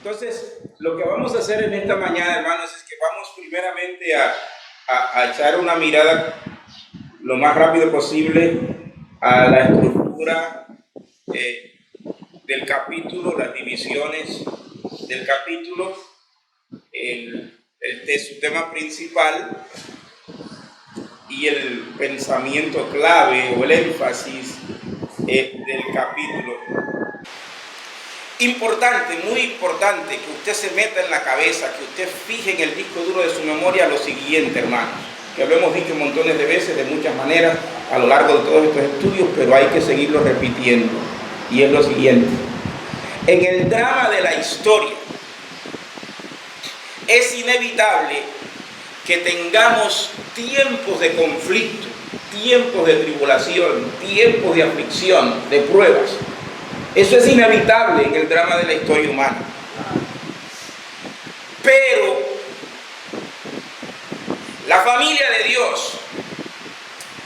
Entonces, lo que vamos a hacer en esta mañana, hermanos, es que vamos primeramente a echar una mirada lo más rápido posible a la estructura del capítulo, las divisiones del capítulo, su tema principal y el pensamiento clave o el énfasis del capítulo. Importante, muy importante que usted se meta en la cabeza, que usted fije en el disco duro de su memoria lo siguiente, hermanos, que lo hemos dicho montones de veces, de muchas maneras, a lo largo de todos estos estudios, pero hay que seguirlo repitiendo, y es lo siguiente: en el drama de la historia es inevitable que tengamos tiempos de conflicto, tiempos de tribulación, tiempos de aflicción, de pruebas. Eso es inevitable en el drama de la historia humana. Pero la familia de Dios,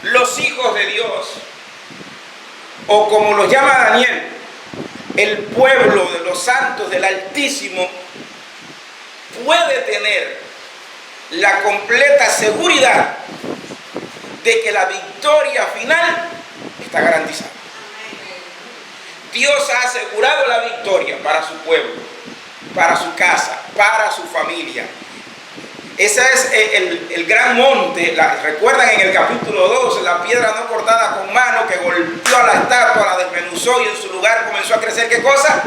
los hijos de Dios, o como los llama Daniel, el pueblo de los santos del Altísimo, puede tener la completa seguridad de que la victoria final está garantizada. Dios ha asegurado la victoria para su pueblo, para su casa, para su familia. Ese es el gran monte. Recuerdan en el capítulo 2, la piedra no cortada con mano que golpeó a la estatua, la desmenuzó y en su lugar comenzó a crecer, ¿qué cosa?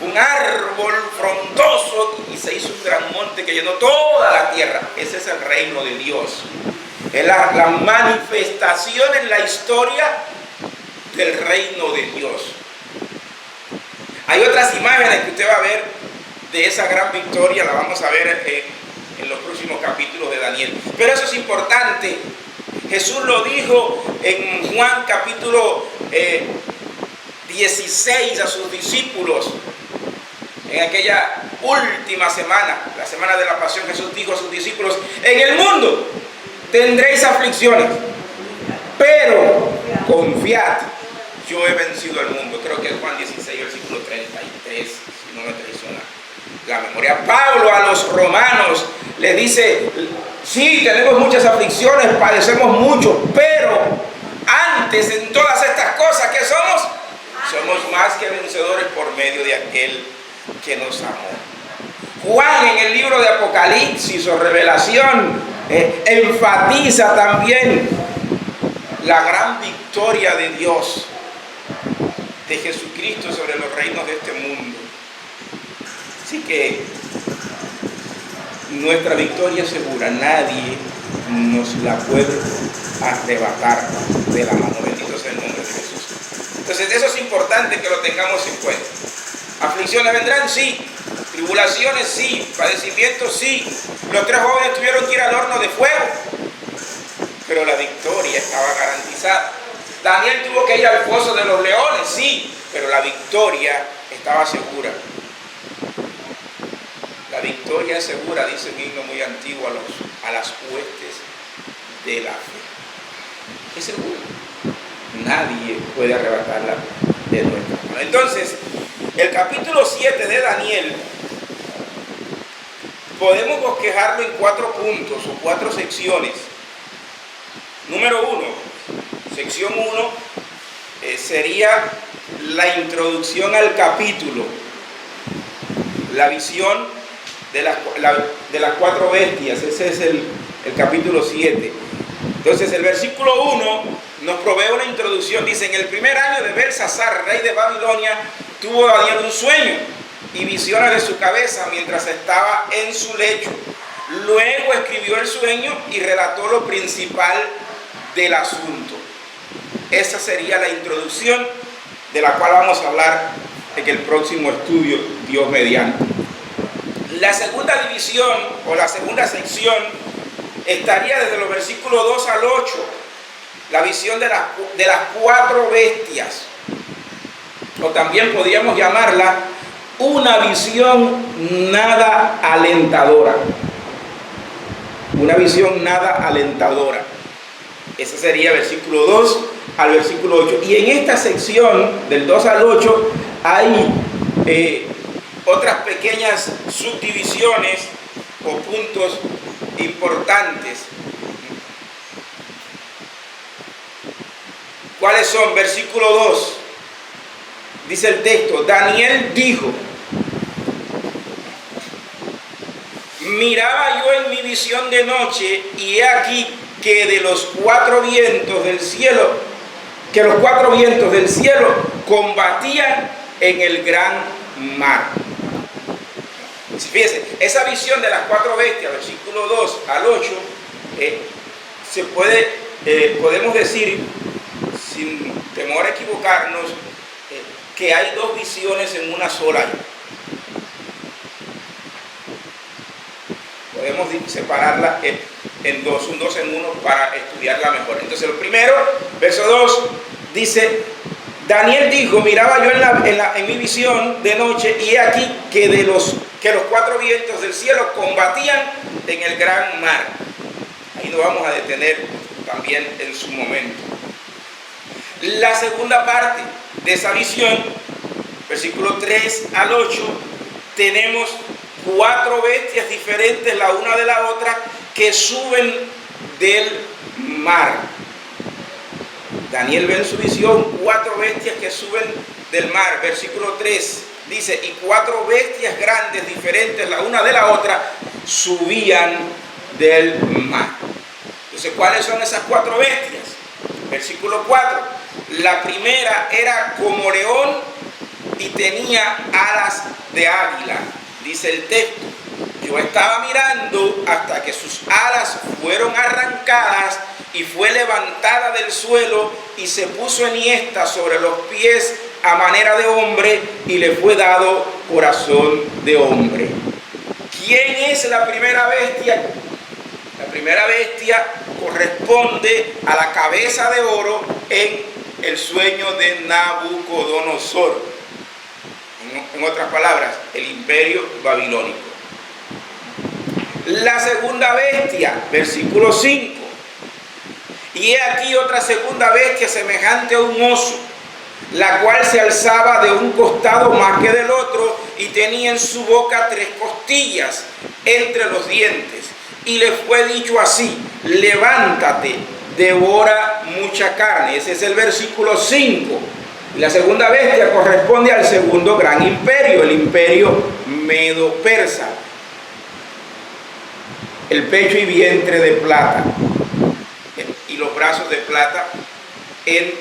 Un árbol frondoso, y se hizo un gran monte que llenó toda la tierra. Ese es el reino de Dios. Es la manifestación en la historia del reino de Dios. Hay otras imágenes que usted va a ver de esa gran victoria, la vamos a ver en los próximos capítulos de Daniel. Pero eso es importante. Jesús lo dijo en Juan capítulo 16 a sus discípulos. En aquella última semana, la semana de la pasión, Jesús dijo a sus discípulos: en el mundo tendréis aflicciones, pero confiad, yo he vencido al mundo. Creo que es Juan 16, versículo 33, si no me traiciona la memoria. Pablo a los romanos les dice: sí, tenemos muchas aflicciones, padecemos mucho, pero antes en todas estas cosas, ¿qué somos? Somos más que vencedores por medio de aquel que nos amó. Juan en el libro de Apocalipsis o Revelación enfatiza también la gran victoria de Dios, de Jesucristo sobre los reinos de este mundo. Así que nuestra victoria es segura, nadie nos la puede arrebatar de la mano. Bendito sea el nombre de Jesús. Entonces eso es importante que lo tengamos en cuenta. ¿Aflicciones vendrán? Sí. ¿Tribulaciones? Sí. ¿Padecimientos? Sí. Los 3 jóvenes tuvieron que ir al horno de fuego, pero la victoria estaba garantizada. Daniel tuvo que ir al foso de los leones, sí, pero la victoria estaba segura. La victoria es segura, dice un himno muy antiguo, a las huestes de la fe. Es segura. Nadie puede arrebatarla de nuestra mano. Entonces, el capítulo 7 de Daniel podemos bosquejarlo en 4 puntos o 4 secciones. Número 1, sección 1, sería la introducción al capítulo, la visión de las 4 bestias. Ese es el capítulo 7. Entonces el versículo 1 nos provee una introducción. Dice: en el primer año de Belsasar, rey de Babilonia, tuvo Daniel un sueño y visiones de su cabeza mientras estaba en su lecho. Luego escribió el sueño y relató lo principal del asunto. Esa sería la introducción, de la cual vamos a hablar en el próximo estudio, Dios mediante. La segunda división o la segunda sección estaría desde los versículos 2 al 8, la visión de las 4 bestias, o también podríamos llamarla una visión nada alentadora. Una visión nada alentadora. Ese sería versículo 2 al versículo 8. Y en esta sección, del 2 al 8, hay otras pequeñas subdivisiones o puntos importantes. ¿Cuáles son? Versículo 2. Dice el texto: Daniel dijo: miraba yo en mi visión de noche, y he aquí que de los cuatro vientos del cielo, combatían en el gran mar. Fíjense, esa visión de las cuatro bestias, versículo 2 al 8, podemos decir, sin temor a equivocarnos, que hay dos visiones en una sola. Podemos separarla en dos, un dos en uno, para estudiarla mejor. Entonces, lo primero, verso 2, dice: Daniel dijo, miraba yo en mi visión de noche, y he aquí que los cuatro vientos del cielo combatían en el gran mar. Ahí nos vamos a detener también en su momento. La segunda parte de esa visión, versículo 3 al 8, tenemos cuatro bestias diferentes la una de la otra que suben del mar. Daniel ve en su visión cuatro bestias que suben del mar. Versículo 3 dice: y cuatro bestias grandes diferentes la una de la otra subían del mar. Entonces, ¿cuáles son esas cuatro bestias? Versículo 4: la primera era como león y tenía alas de águila. Dice el texto: yo estaba mirando hasta que sus alas fueron arrancadas y fue levantada del suelo y se puso enhiesta sobre los pies a manera de hombre, y le fue dado corazón de hombre. ¿Quién es la primera bestia? La primera bestia corresponde a la cabeza de oro en el sueño de Nabucodonosor. En otras palabras, el imperio babilónico. La segunda bestia, versículo 5: y he aquí otra segunda bestia semejante a un oso, la cual se alzaba de un costado más que del otro, y tenía en su boca 3 costillas entre los dientes. Y le fue dicho así: levántate, devora mucha carne. Ese es el versículo 5. La segunda bestia corresponde al segundo gran imperio, el imperio medo-persa. El pecho y vientre de plata y los brazos de plata en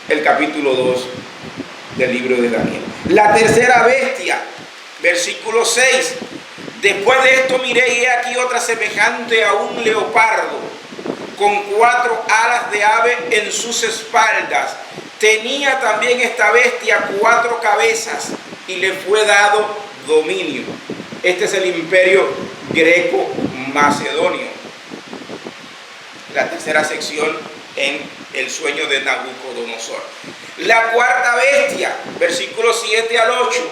el capítulo 2 del libro de Daniel. La tercera bestia, versículo 6: después de esto miré, y he aquí otra semejante a un leopardo, con 4 alas de ave en sus espaldas. Tenía también esta bestia 4 cabezas, y le fue dado dominio. Este es el imperio greco-macedonio. La tercera sección en el sueño de Nabucodonosor. La cuarta bestia, versículos 7 al 8.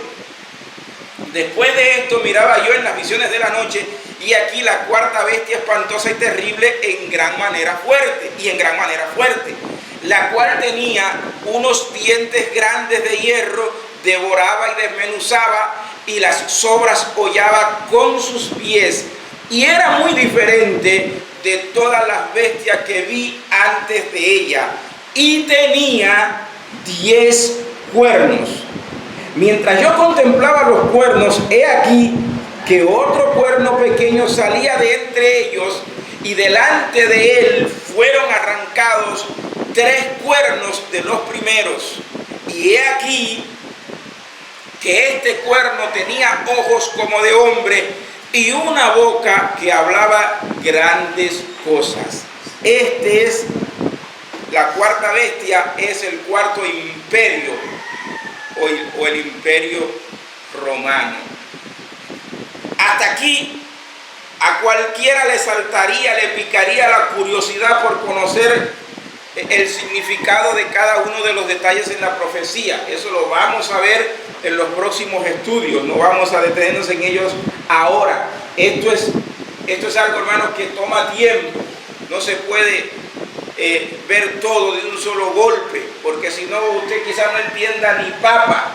Después de esto miraba yo en las visiones de la noche, y aquí la cuarta bestia espantosa y terrible en gran manera fuerte, la cual tenía unos dientes grandes de hierro, devoraba y desmenuzaba, y las sobras hollaba con sus pies, y era muy diferente de todas las bestias que vi antes de ella, y tenía 10 cuernos. Mientras yo contemplaba los cuernos, he aquí que otro cuerno pequeño salía de entre ellos, y delante de él fueron arrancados 3 cuernos de los primeros. Y he aquí que este cuerno tenía ojos como de hombre y una boca que hablaba grandes cosas. La cuarta bestia es el cuarto imperio, o el imperio romano. Hasta aquí a cualquiera le saltaría, le picaría la curiosidad por conocer el significado de cada uno de los detalles en la profecía. Eso lo vamos a ver en los próximos estudios, no vamos a detenernos en ellos ahora. Esto es algo, hermanos, que toma tiempo. No se puede ver todo de un solo golpe, porque si no usted quizás no entienda ni papa.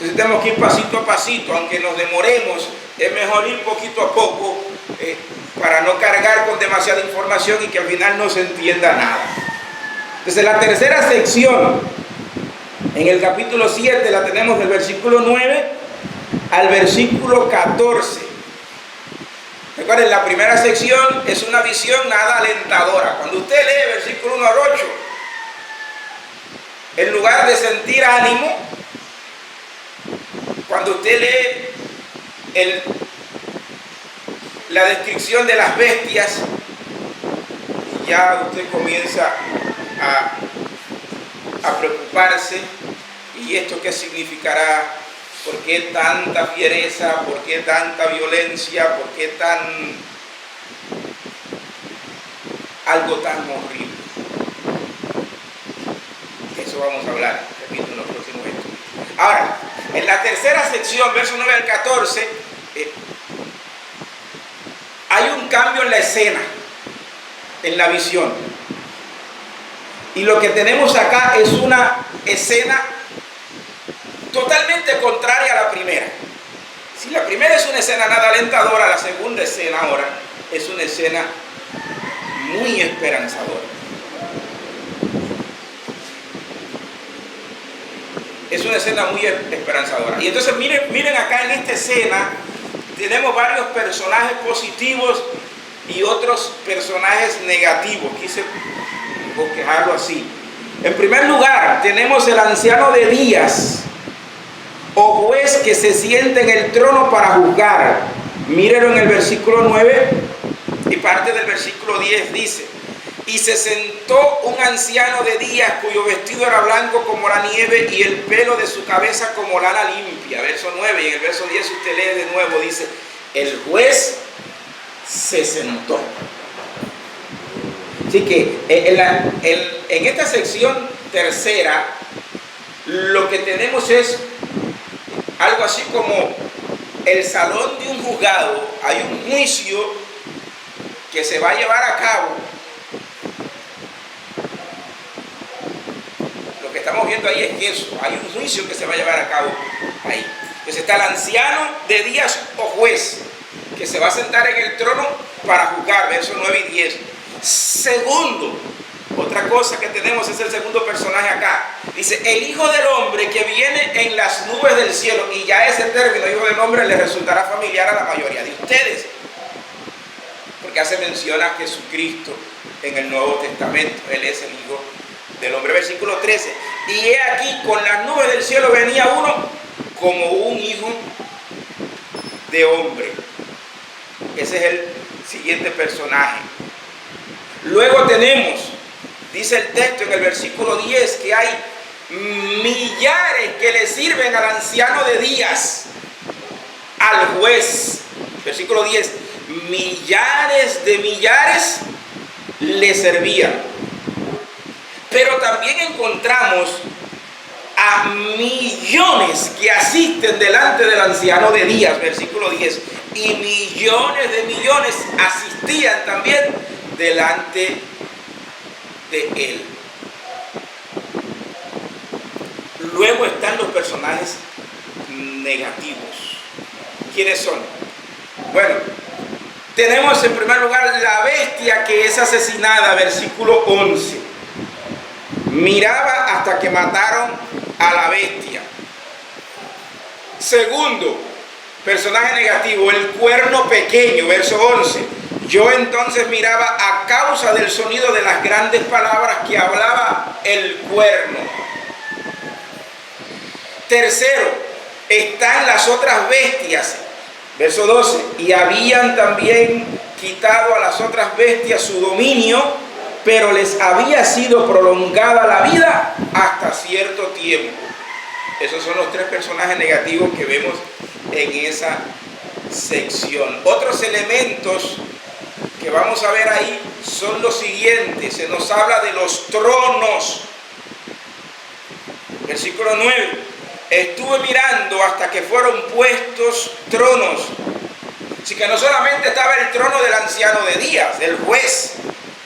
Entonces tenemos que ir pasito a pasito, aunque nos demoremos, es mejor ir poquito a poco para no cargar con demasiada información y que al final no se entienda nada. Entonces la tercera sección, en el capítulo 7, la tenemos del versículo 9 al versículo 14. Recuerden, la primera sección es una visión nada alentadora. Cuando usted lee versículo 1 al 8, en lugar de sentir ánimo, cuando usted lee la descripción de las bestias, ya usted comienza a preocuparse. ¿Y esto qué significará? ¿Por qué tanta fiereza? ¿Por qué tanta violencia? ¿Por qué algo tan horrible? De eso vamos a hablar, repito, en los próximos estudios. Ahora, en la tercera sección, versos 9 al 14, hay un cambio en la escena, en la visión. Y lo que tenemos acá es una escena totalmente contraria a la primera. Si la primera es una escena nada alentadora, la segunda escena ahora es una escena muy esperanzadora. Es una escena muy esperanzadora. Y entonces miren acá en esta escena, tenemos varios personajes positivos y otros personajes negativos. Quise bosquejarlo así. En primer lugar, tenemos el anciano de días, o juez que se siente en el trono para juzgar. Mírenlo en el versículo 9 y parte del versículo 10 dice: y se sentó un anciano de días cuyo vestido era blanco como la nieve y el pelo de su cabeza como lana limpia. Verso 9, y en el verso 10 usted lee de nuevo, dice: el juez se sentó. Así que en esta sección tercera lo que tenemos es algo así como el salón de un juzgado. Hay un juicio que se va a llevar a cabo. Lo que estamos viendo ahí es que eso, hay un juicio que se va a llevar a cabo ahí. Entonces está el anciano de días o juez que se va a sentar en el trono para juzgar, versos 9 y 10. Segundo, otra cosa que tenemos es el segundo personaje acá. Dice: el Hijo del Hombre que viene en las nubes del cielo. Y ya ese término, Hijo del Hombre, le resultará familiar a la mayoría de ustedes, porque hace mención a Jesucristo en el Nuevo Testamento. Él es el Hijo del Hombre. Versículo 13: y he aquí, con las nubes del cielo venía uno como un hijo de hombre. Ese es el siguiente personaje. Luego tenemos, dice el texto en el versículo 10, que hay millares que le sirven al anciano de días, al juez. Versículo 10: millares de millares le servían. Pero también encontramos a millones que asisten delante del anciano de días. Versículo 10: y millones de millones asistían también delante de él. Luego están los personajes negativos. ¿Quiénes son? Bueno, tenemos en primer lugar la bestia que es asesinada, versículo 11. Miraba hasta que mataron a la bestia. Segundo personaje negativo, el cuerno pequeño, verso 11. Yo entonces miraba a causa del sonido de las grandes palabras que hablaba el cuerno. Tercero, están las otras bestias. Verso 12. Y habían también quitado a las otras bestias su dominio, pero les había sido prolongada la vida hasta cierto tiempo. Esos son los tres personajes negativos que vemos en esa sección. Otros elementos que vamos a ver ahí son los siguientes. Se nos habla de los tronos. Versículo 9. Estuve mirando hasta que fueron puestos tronos. Así que no solamente estaba el trono del anciano de días, del juez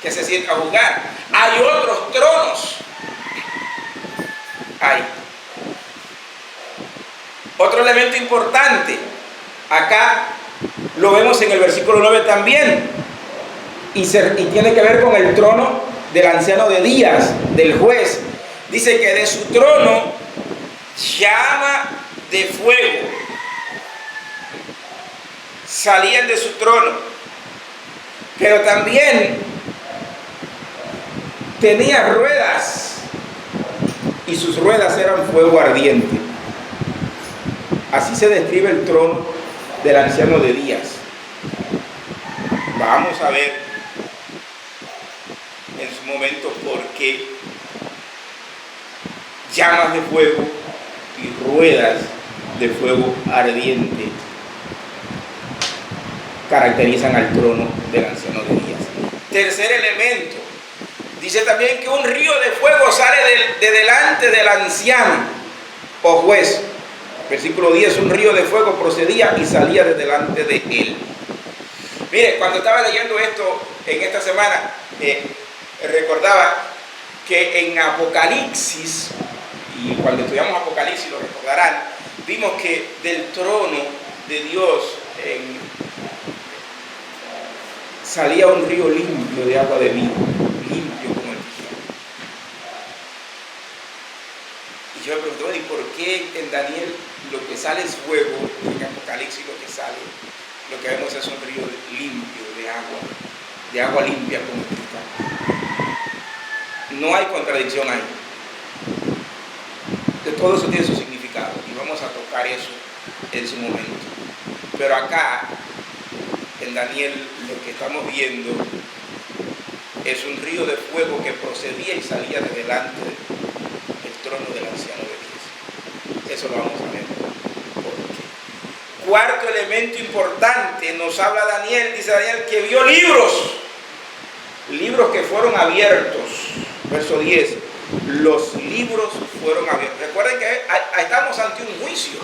que se sienta a juzgar. Hay otros tronos. Hay. Otro elemento importante, acá lo vemos en el versículo 9 también, y tiene que ver con el trono del anciano de días, del juez. Dice que de su trono llama de fuego salían de su trono, pero también tenía ruedas, y sus ruedas eran fuego ardiente. Así se describe el trono del anciano de días. Vamos a ver en su momento por qué llamas de fuego y ruedas de fuego ardiente caracterizan al trono del anciano de días. Tercer elemento, dice también que un río de fuego sale de delante del anciano o juez. Versículo 10, un río de fuego procedía y salía de delante de él. Mire, cuando estaba leyendo esto en esta semana, recordaba que en Apocalipsis, y cuando estudiamos Apocalipsis lo recordarán, vimos que del trono de Dios salía un río limpio de agua de vida, limpio como el cielo. Y yo me pregunto, ¿y por qué en Daniel lo que sale es fuego, y en Apocalipsis lo que vemos es un río limpio de agua limpia como el cristal? No hay contradicción ahí. Todo eso tiene su significado y vamos a tocar eso en su momento. Pero acá, en Daniel, lo que estamos viendo es un río de fuego que procedía y salía de delante del trono del anciano de Dios. Eso lo vamos a ver. Cuarto elemento importante, nos habla Daniel, dice Daniel, que vio libros que fueron abiertos. Verso 10, los libros fueron abiertos. Recuerden que estamos ante un juicio.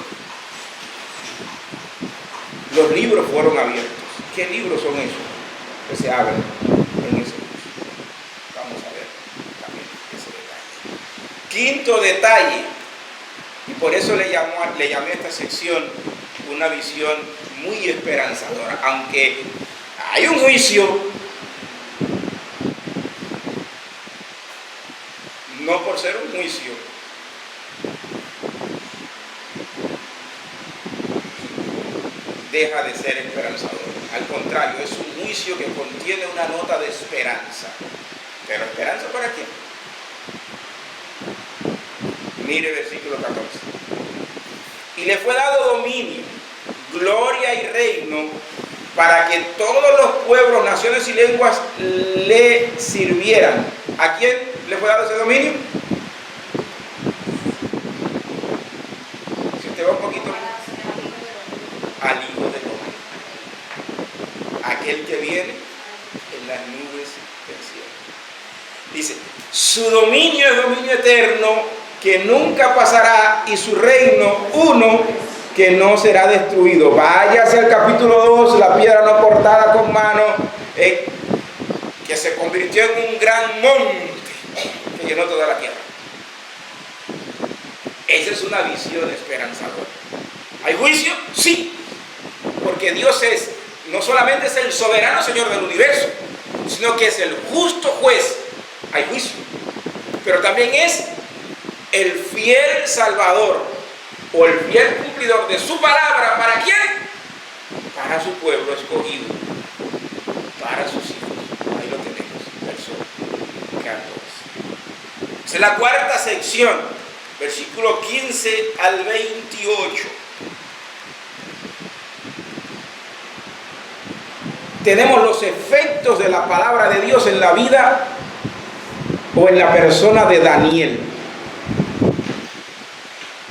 Los libros fueron abiertos. ¿Qué libros son esos que se abren en ese juicio? Vamos a ver también ese detalle. Quinto detalle, y por eso le llamé a esta sección una visión muy esperanzadora. Aunque hay un juicio, no por ser un juicio, deja de ser esperanzador. Al contrario, es un juicio que contiene una nota de esperanza. ¿Pero esperanza para quién? Mire versículo 14. Y le fue dado dominio, gloria y reino, para que todos los pueblos, naciones y lenguas le sirvieran. ¿A quién le fue dado ese dominio? Si usted va un poquito al Hijo del Hombre, aquel que viene en las nubes del cielo. Dice, su dominio es dominio eterno, que nunca pasará, y su reino uno, que no será destruido. Váyase al capítulo 2, la piedra no cortada con mano, que se convirtió en un gran monte que llenó toda la tierra. Esa es una visión esperanzadora. ¿Hay juicio? Sí, porque Dios no solamente es el soberano Señor del universo, sino que es el justo juez. Hay juicio, pero también es el fiel Salvador o el fiel cumplidor de su palabra. ¿Para quién? Para su pueblo escogido, para sus hijos. Ahí lo tenemos, verso 14. Esa es la cuarta sección, versículo 15 al 28. Tenemos los efectos de la palabra de Dios en la vida o en la persona de Daniel.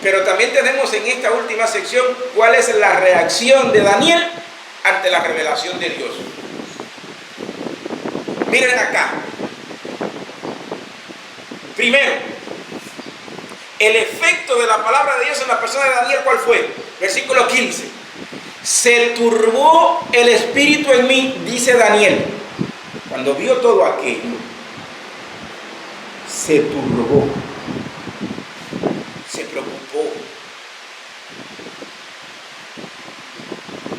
Pero también tenemos en esta última sección cuál es la reacción de Daniel ante la revelación de Dios. Miren acá. Primero, el efecto de la palabra de Dios en la persona de Daniel, ¿cuál fue? Versículo 15. Se turbó el espíritu en mí, dice Daniel. Cuando vio todo aquello, se turbó, se preocupó.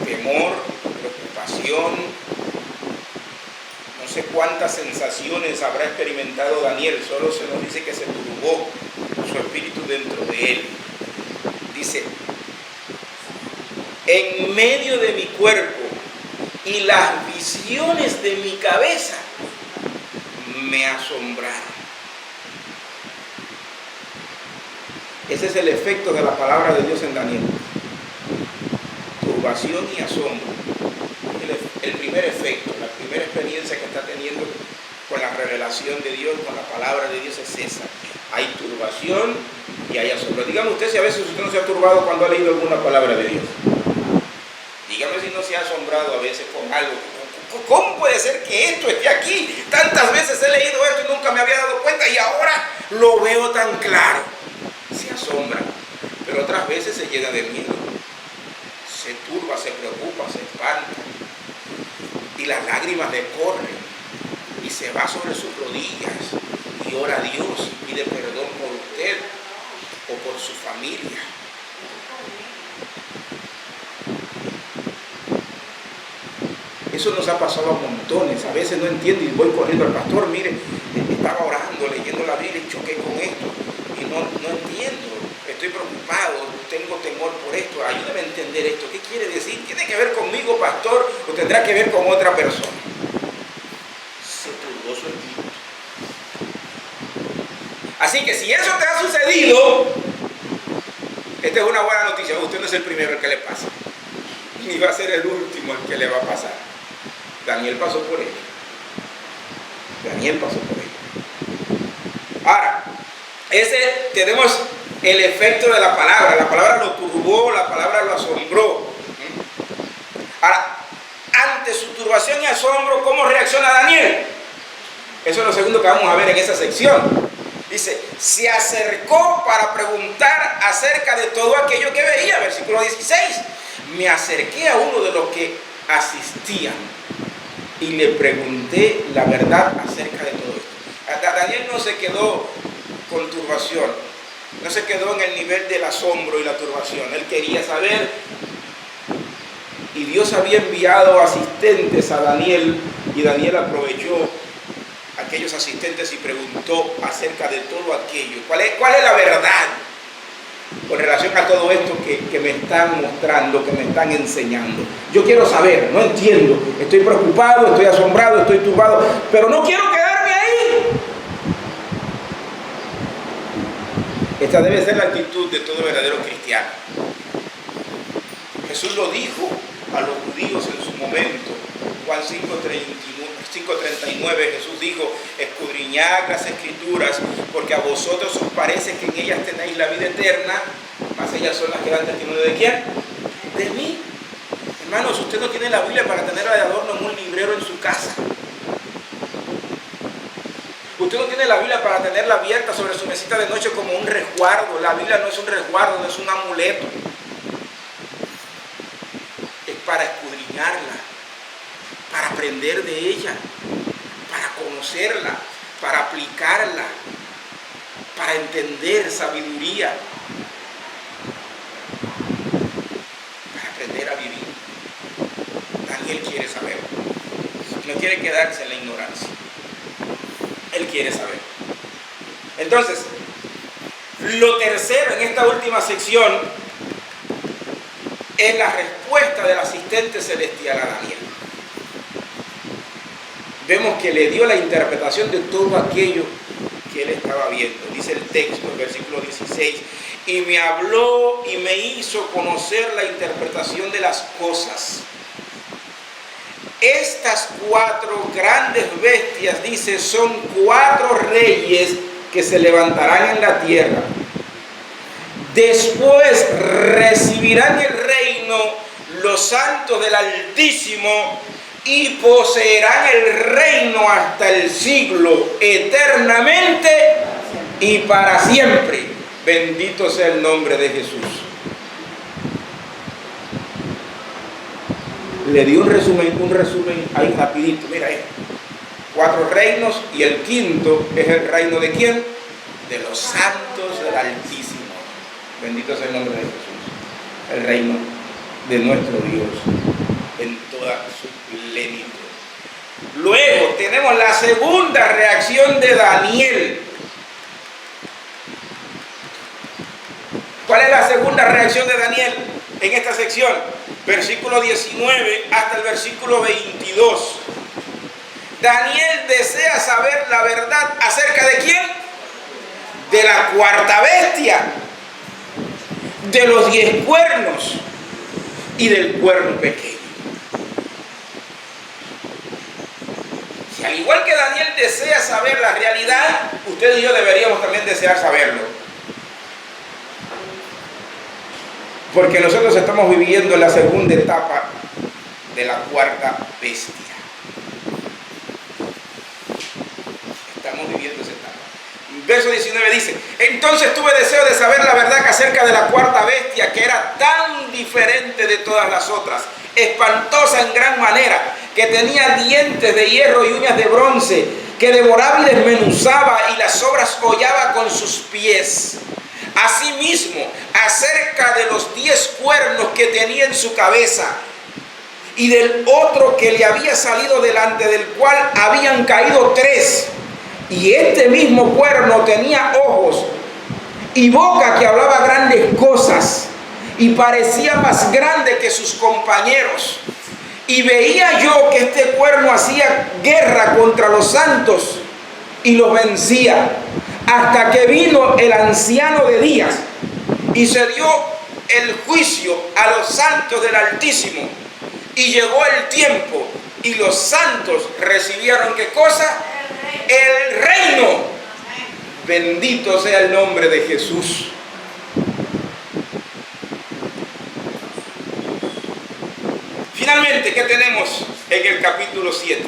temor, preocupación, no sé cuántas sensaciones habrá experimentado Daniel, solo se nos dice que se turbó su espíritu dentro de él. Dice, en medio de mi cuerpo y las visiones de mi cabeza me asombraron. Ese es el efecto de la palabra de Dios en Daniel. Turbación y asombro. El primer efecto, la primera experiencia que está teniendo con la revelación de Dios, con la palabra de Dios es esa. Hay turbación y hay asombro. Dígame usted si a veces usted no se ha turbado cuando ha leído alguna palabra de Dios. Dígame si no se ha asombrado a veces con algo. ¿Cómo puede ser que esto esté aquí? Tantas veces he leído esto y nunca me había dado cuenta y ahora lo veo tan claro. Se asombra, pero otras veces se llena de miedo. Se turba, se preocupa, se espanta. Y las lágrimas le corren. Y se va sobre sus rodillas y ora a Dios y pide perdón por usted o por su familia. Eso nos ha pasado a montones. A veces no entiendo y voy corriendo al pastor. Mire, estaba orando, leyendo la Biblia y choqué con esto. Y no entiendo. Estoy preocupado, tengo temor por esto. Ayúdame a entender esto. ¿Qué quiere decir? ¿Tiene que ver conmigo, pastor? ¿O tendrá que ver con otra persona? Se turbó su espíritu. Así que si eso te ha sucedido, esta es una buena noticia. Usted no es el primero al que le pasa. Ni va a ser el último al que le va a pasar. Daniel pasó por ello. Daniel pasó por ello. Ahora, tenemos el efecto de la palabra. La palabra lo turbó, la palabra lo asombró. Ahora, ante su turbación y asombro, ¿cómo reacciona Daniel? Eso es lo segundo que vamos a ver en esa sección. Dice, se acercó para preguntar acerca de todo aquello que veía. Versículo 16. Me acerqué a uno de los que asistían y le pregunté la verdad acerca de todo esto. Daniel no se quedó con turbación, no se quedó en el nivel del asombro y la turbación. Él quería saber, y Dios había enviado asistentes a Daniel, y Daniel aprovechó aquellos asistentes y preguntó acerca de todo aquello. ¿Cuál es la verdad con relación a todo esto que me están mostrando, que me están enseñando? Yo quiero saber, no entiendo, estoy preocupado, estoy asombrado, estoy turbado, pero no quiero quedarme ahí. Esta debe ser la actitud de todo verdadero cristiano. Jesús lo dijo a los judíos en su momento. Juan 5:39, Jesús dijo, escudriñad las escrituras, porque a vosotros os parece que en ellas tenéis la vida eterna, mas ellas son las que dan testimonio ¿de quién? De mí. Hermanos, usted no tiene la Biblia para tenerla de adorno en un librero en su casa. Usted no tiene la Biblia para tenerla abierta sobre su mesita de noche como un resguardo. La Biblia no es un resguardo, no es un amuleto. Es para escudriñarla, para aprender de ella, para conocerla, para aplicarla, para entender sabiduría, para aprender a vivir. Daniel quiere saber, no quiere quedarse en la ignorancia. Él quiere saber. Entonces, lo tercero en esta última sección es la respuesta del asistente celestial a Daniel. Vemos que le dio la interpretación de todo aquello que él estaba viendo. Dice el texto, el versículo 16, y me habló y me hizo conocer la interpretación de las cosas. Estas 4 grandes bestias, dice, son 4 reyes que se levantarán en la tierra. Después recibirán el reino los santos del Altísimo y poseerán el reino hasta el siglo, eternamente y para siempre. Bendito sea el nombre de Jesús. Le di un resumen ahí rapidito. Mira esto. 4 reinos y el quinto es el reino ¿de quién? De los santos del Altísimo. Bendito sea el nombre de Jesús. El reino de nuestro Dios en toda su plenitud. Luego tenemos la segunda reacción de Daniel. ¿Cuál es la segunda reacción de Daniel en esta sección? Versículo 19 hasta el versículo 22. Daniel desea saber la verdad acerca de ¿quién? De la cuarta bestia, de los 10 cuernos y del cuerno pequeño. Si al igual que Daniel desea saber la realidad, usted y yo deberíamos también desear saberlo. Porque nosotros estamos viviendo la segunda etapa de la cuarta bestia. Estamos viviendo esa etapa. Verso 19 dice: entonces tuve deseo de saber la verdad acerca de la cuarta bestia, que era tan diferente de todas las otras, espantosa en gran manera, que tenía dientes de hierro y uñas de bronce, que devoraba y desmenuzaba y las sobras hollaba con sus pies. Asimismo, acerca de los 10 cuernos que tenía en su cabeza, y del otro que le había salido delante, del cual habían caído 3, y este mismo cuerno tenía ojos y boca que hablaba grandes cosas, y parecía más grande que sus compañeros. Y veía yo que este cuerno hacía guerra contra los santos y los vencía, hasta que vino el anciano de días y se dio el juicio a los santos del Altísimo. Y llegó el tiempo y los santos recibieron ¿qué cosa? El reino. Bendito sea el nombre de Jesús. Finalmente, ¿qué tenemos en el capítulo 7?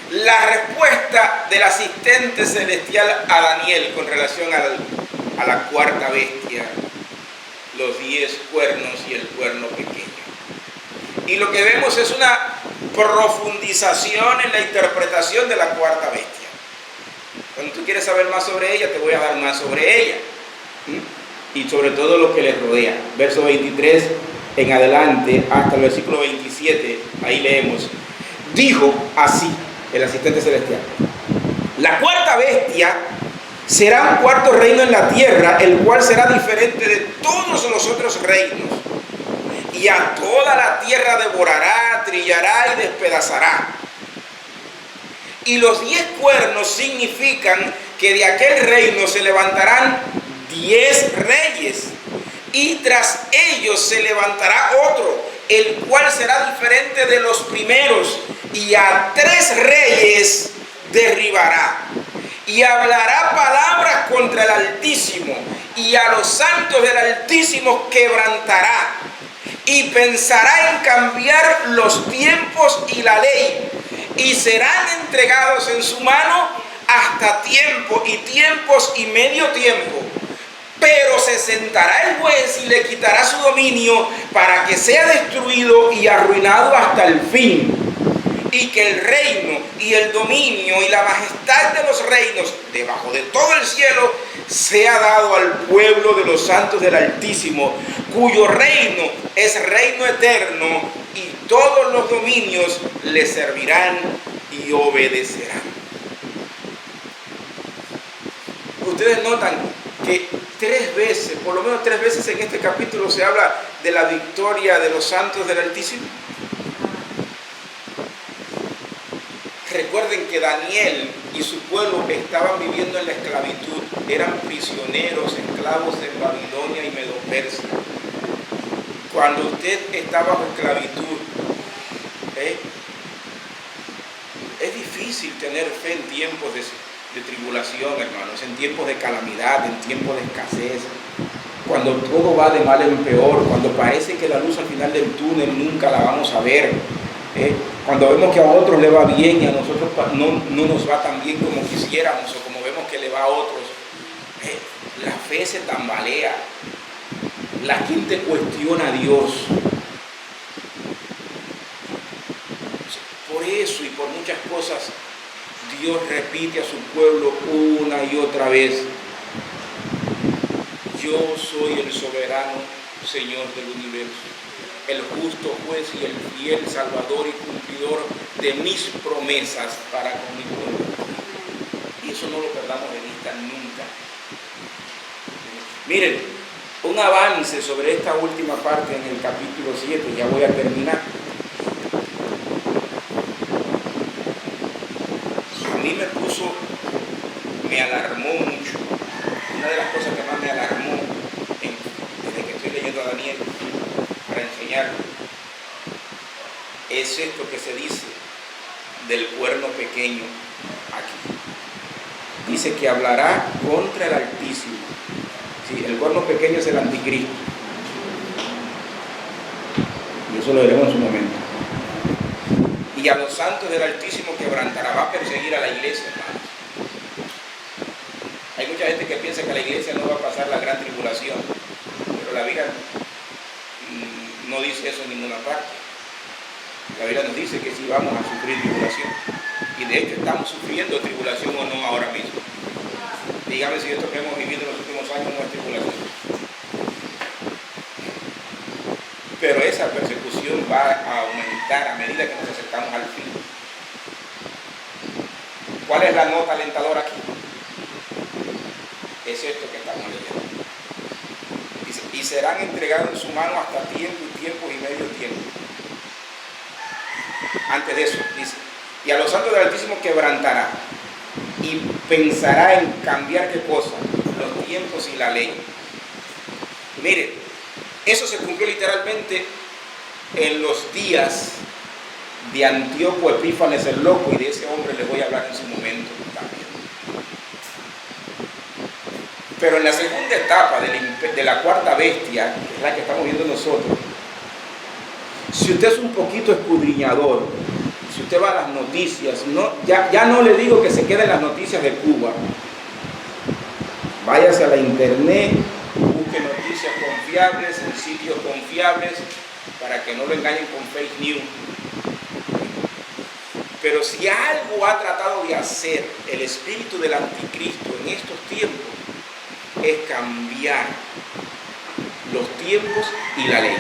La respuesta del asistente celestial a Daniel con relación a la cuarta bestia, los 10 cuernos y el cuerno pequeño. Y lo que vemos es una profundización en la interpretación de la cuarta bestia. Cuando tú quieres saber más sobre ella, te voy a dar más sobre ella. Y sobre todo lo que le rodea. Verso 23 en adelante hasta el versículo 27, ahí leemos: dijo así el asistente celestial: la cuarta bestia será un cuarto reino en la tierra, el cual será diferente de todos los otros reinos, y a toda la tierra devorará, trillará y despedazará. Y los 10 cuernos significan que de aquel reino se levantarán 10 reyes, y tras ellos se levantará otro, el cual será diferente de los primeros, y a 3 reyes derribará, y hablará palabras contra el Altísimo, y a los santos del Altísimo quebrantará, y pensará en cambiar los tiempos y la ley, y serán entregados en su mano hasta tiempo y tiempos y medio tiempo. Pero se sentará el juez y le quitará su dominio para que sea destruido y arruinado hasta el fin. Y que el reino y el dominio y la majestad de los reinos debajo de todo el cielo sea dado al pueblo de los santos del Altísimo, cuyo reino es reino eterno, y todos los dominios le servirán y obedecerán. Ustedes notan que 3 veces, por lo menos 3 veces en este capítulo se habla de la victoria de los santos del Altísimo. Recuerden que Daniel y su pueblo estaban viviendo en la esclavitud, eran prisioneros, esclavos en Babilonia y Medo-Persia. Cuando usted está bajo esclavitud, es difícil tener fe en tiempos de tribulación, hermanos, en tiempos de calamidad, en tiempos de escasez, cuando todo va de mal en peor, cuando parece que la luz al final del túnel nunca la vamos a ver, cuando vemos que a otros le va bien y a nosotros no nos va tan bien como quisiéramos, o como vemos que le va a otros, la fe se tambalea, la gente cuestiona a Dios. Por eso y por muchas cosas, Dios repite a su pueblo una y otra vez: yo soy el soberano Señor del universo. el justo juez y el fiel salvador y cumplidor de mis promesas para con mi pueblo. Y eso no lo perdamos de vista nunca. Miren, un avance sobre esta última parte en el capítulo 7, ya voy a terminar. A mí me alarmó mucho. Una de las cosas que más me alarmó desde que estoy leyendo a Daniel para enseñar es esto que se dice del cuerno pequeño aquí. Dice que hablará contra el Altísimo. Sí, el cuerno pequeño es el anticristo. Y eso lo veremos en su momento. Y a los santos del Altísimo quebrantará, va a perseguir a la iglesia, hermanos. Hay mucha gente que piensa que a la iglesia no va a pasar la gran tribulación, pero la Biblia no dice eso en ninguna parte. La Biblia nos dice que sí vamos a sufrir tribulación. Y de hecho estamos sufriendo tribulación o no ahora mismo. Dígame si esto que hemos vivido en los últimos años no es tribulación. Pero esa persecución va a aumentar a medida que nos acercamos al fin. ¿Cuál es la nota alentadora aquí? Es esto que estamos leyendo. Dice, y serán entregados en su mano hasta tiempo y medio tiempo. Antes de eso, dice, y a los santos del Altísimo quebrantará y pensará en cambiar ¿qué cosa? Los tiempos y la ley. Mire, eso se cumplió literalmente en los días de Antíoco Epífanes el Loco, y de ese hombre les voy a hablar en su momento también. Pero en la segunda etapa de la cuarta bestia, que es la que estamos viendo nosotros, si usted es un poquito escudriñador, si usted va a las noticias, ya no le digo que se queden las noticias de Cuba. Váyase a la internet, busque noticias confiables en sitios confiables para que no lo engañen con fake news. Pero si algo ha tratado de hacer el espíritu del anticristo en estos tiempos, es cambiar los tiempos y la ley.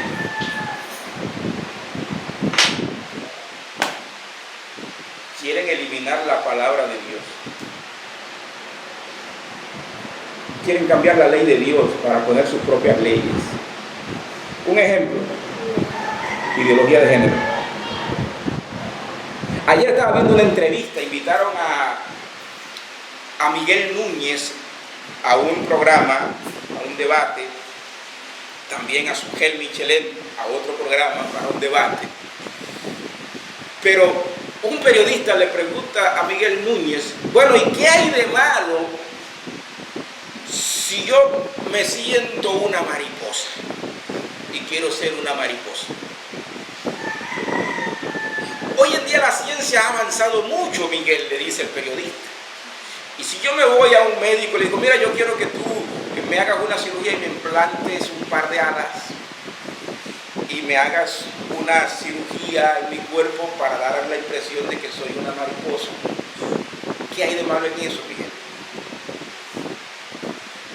Quieren eliminar la palabra de Dios. Quieren cambiar la ley de Dios para poner sus propias leyes. Un ejemplo, ideología de género. Ayer estaba viendo una entrevista, invitaron a Miguel Núñez a un programa, a un debate, también a Sugel Michelén a otro programa para un debate. Pero un periodista le pregunta a Miguel Núñez, bueno, ¿y qué hay de malo si yo me siento una mariposa y quiero ser una mariposa? Hoy en día la ciencia ha avanzado mucho, Miguel, le dice el periodista. Y si yo me voy a un médico y le digo, mira, yo quiero que tú me hagas una cirugía y me implantes un par de alas y me hagas una cirugía en mi cuerpo para dar la impresión de que soy una mariposa, ¿qué hay de malo en eso, Miguel?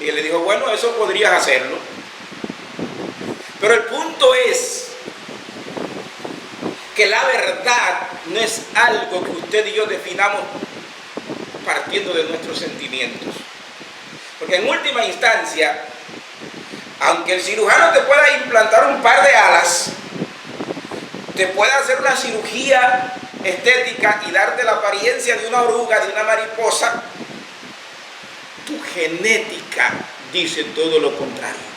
Miguel le dijo, bueno, eso podrías hacerlo, pero el punto es que la verdad no es algo que usted y yo definamos partiendo de nuestros sentimientos. Porque en última instancia, aunque el cirujano te pueda implantar un par de alas, te puede hacer una cirugía estética y darte la apariencia de una oruga, de una mariposa, tu genética dice todo lo contrario.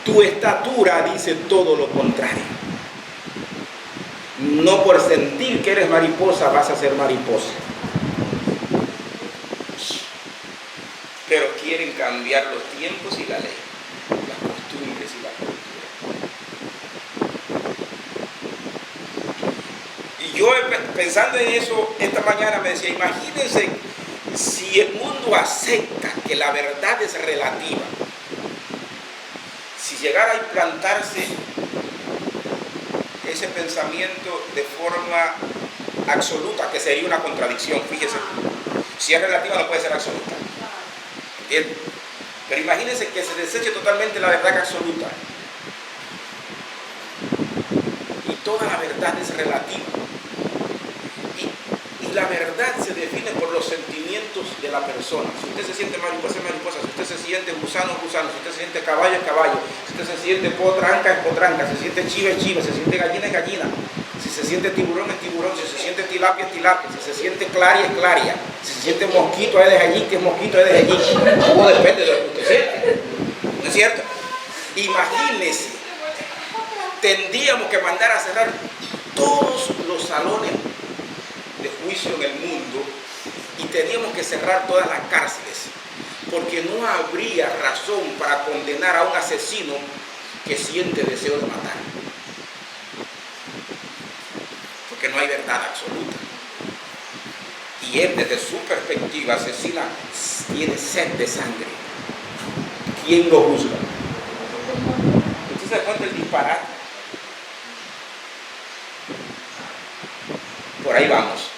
Tu estatura dice todo lo contrario. No por sentir que eres mariposa vas a ser mariposa. Pero quieren cambiar los tiempos y la ley, las costumbres y la cultura. Y yo pensando en eso esta mañana me decía, imagínense si el mundo acepta que la verdad es relativa. Si llegara a implantarse ese pensamiento de forma absoluta, que sería una contradicción, fíjese, si es relativa no puede ser absoluta, ¿entiendes? Pero imagínense que se deseche totalmente la verdad absoluta. Y toda la verdad es relativa. Y la verdad se define por los sentimientos de la persona. Si usted se siente mariposa, es mariposa. Si usted se siente gusano, es gusano. Si usted se siente caballo, es caballo. Si usted se siente potranca, es potranca. Si se siente chiva, es chiva. Si se siente gallina, es gallina. Si se siente tiburón, es tiburón. Si se siente tilapia, es tilapia. Si se siente claria, es claria. Si se siente mosquito, es de allí, que es mosquito, es de allí. Todo depende de lo que usted siente. ¿No es cierto? Imagínese, tendríamos que mandar a cerrar todos los salones de juicio en el mundo y teníamos que cerrar todas las cárceles, porque no habría razón para condenar a un asesino que siente deseo de matar, porque no hay verdad absoluta. Y él, desde su perspectiva asesina, tiene sed de sangre. ¿Quién lo juzga? ¿Usted se da cuenta del disparate? Por ahí vamos.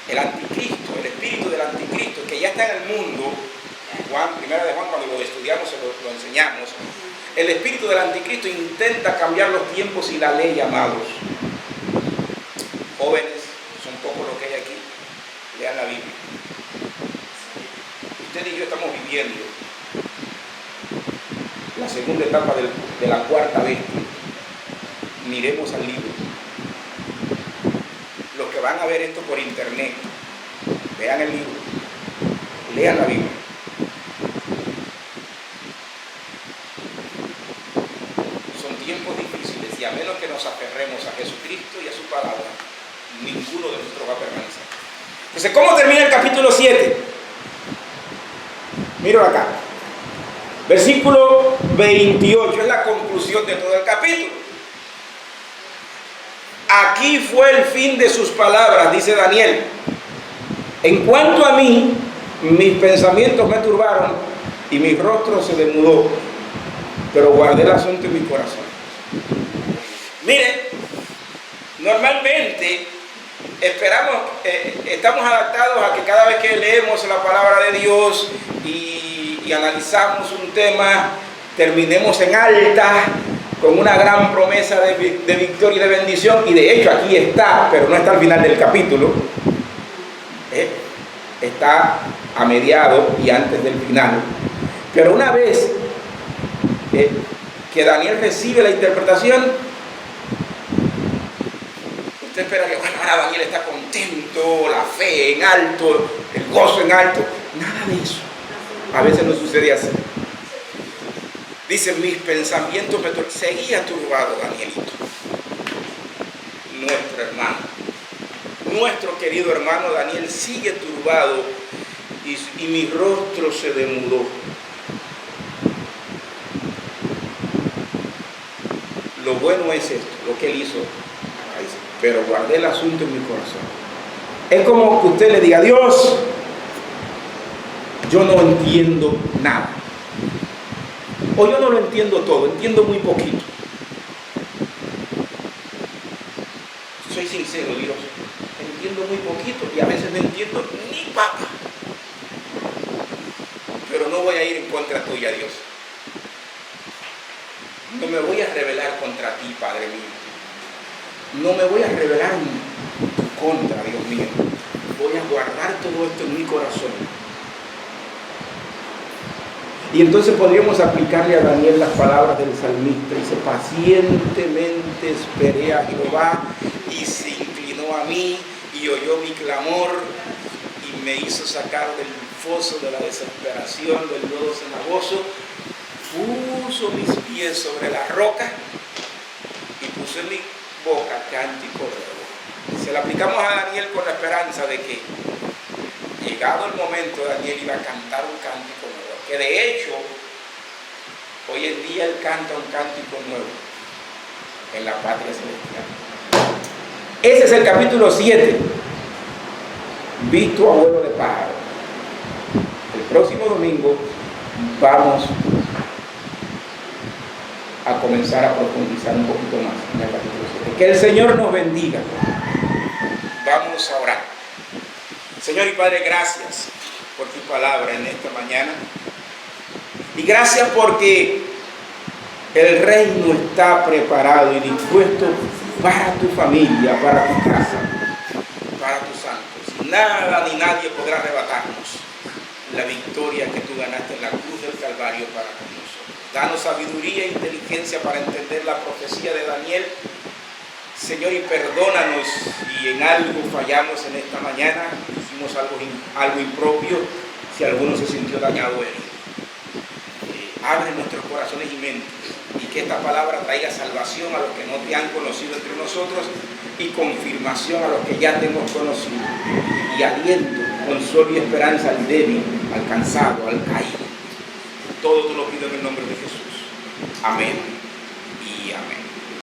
El anticristo, el espíritu del anticristo, que ya está en el mundo, primera de Juan, cuando lo estudiamos, lo enseñamos. El espíritu del anticristo intenta cambiar los tiempos y la ley, amados. Jóvenes, son pocos los que hay aquí, lean la Biblia. Usted y yo estamos viviendo la segunda etapa de la cuarta bestia. Miremos al libro. Los que van a ver esto por internet, vean el libro, lean la Biblia. Son tiempos difíciles y a menos que nos aferremos a Jesucristo y a su palabra, ninguno de nosotros va a permanecer. Entonces, ¿cómo termina el capítulo 7? Miro acá. Versículo 28 es la conclusión de todo el capítulo. Aquí fue el fin de sus palabras, dice Daniel. En cuanto a mí, mis pensamientos me turbaron y mi rostro se demudó, pero guardé el asunto en mi corazón. Mire, normalmente estamos adaptados a que cada vez que leemos la palabra de Dios y analizamos un tema, terminemos en alta, con una gran promesa de victoria y de bendición, y de hecho aquí está, pero no está al final del capítulo, está a mediados y antes del final. Pero una vez que Daniel recibe la interpretación, usted espera que bueno, ahora Daniel está contento, la fe en alto, el gozo en alto. Nada de eso. A veces no sucede así. Dice, mis pensamientos me turbaron. Seguía turbado Danielito, nuestro hermano, nuestro querido hermano Daniel sigue turbado y mi rostro se demudó. Lo bueno es esto, lo que él hizo, pero guardé el asunto en mi corazón. Es como que usted le diga, Dios, yo no entiendo nada. O yo no lo entiendo todo, entiendo muy poquito. Soy sincero, Dios, entiendo muy poquito y a veces no entiendo ni papa. Pero no voy a ir en contra tuya, Dios. No me voy a rebelar contra ti, Padre mío. No me voy a rebelar en tu contra, Dios mío. Voy a guardar todo esto en mi corazón. Y entonces podríamos aplicarle a Daniel las palabras del salmista. Dice, pacientemente esperé a Jehová y se inclinó a mí y oyó mi clamor y me hizo sacar del foso de la desesperación, del lodo cenagoso, puso mis pies sobre la roca y puso en mi boca cántico nuevo. Se lo aplicamos a Daniel con la esperanza de que llegado el momento Daniel iba a cantar un cántico nuevo. Que de hecho, hoy en día él canta un cántico nuevo en la patria celestial. Ese es el capítulo 7, visto a vuelo de pájaro. El próximo domingo vamos a comenzar a profundizar un poquito más en el capítulo 7. Que el Señor nos bendiga. Vamos a orar. Señor y Padre, gracias por tu palabra en esta mañana. Y gracias porque el reino está preparado y dispuesto para tu familia, para tu casa, para tus santos. Nada ni nadie podrá arrebatarnos la victoria que tú ganaste en la cruz del Calvario para con nosotros. Danos sabiduría e inteligencia para entender la profecía de Daniel, Señor, y perdónanos si en algo fallamos en esta mañana, hicimos algo impropio, si alguno se sintió dañado o herido. Abre nuestros corazones y mentes y que esta palabra traiga salvación a los que no te han conocido entre nosotros y confirmación a los que ya te hemos conocido, y aliento, consuelo y esperanza al débil, al cansado, al caído. Todo te lo pido en el nombre de Jesús. Amén.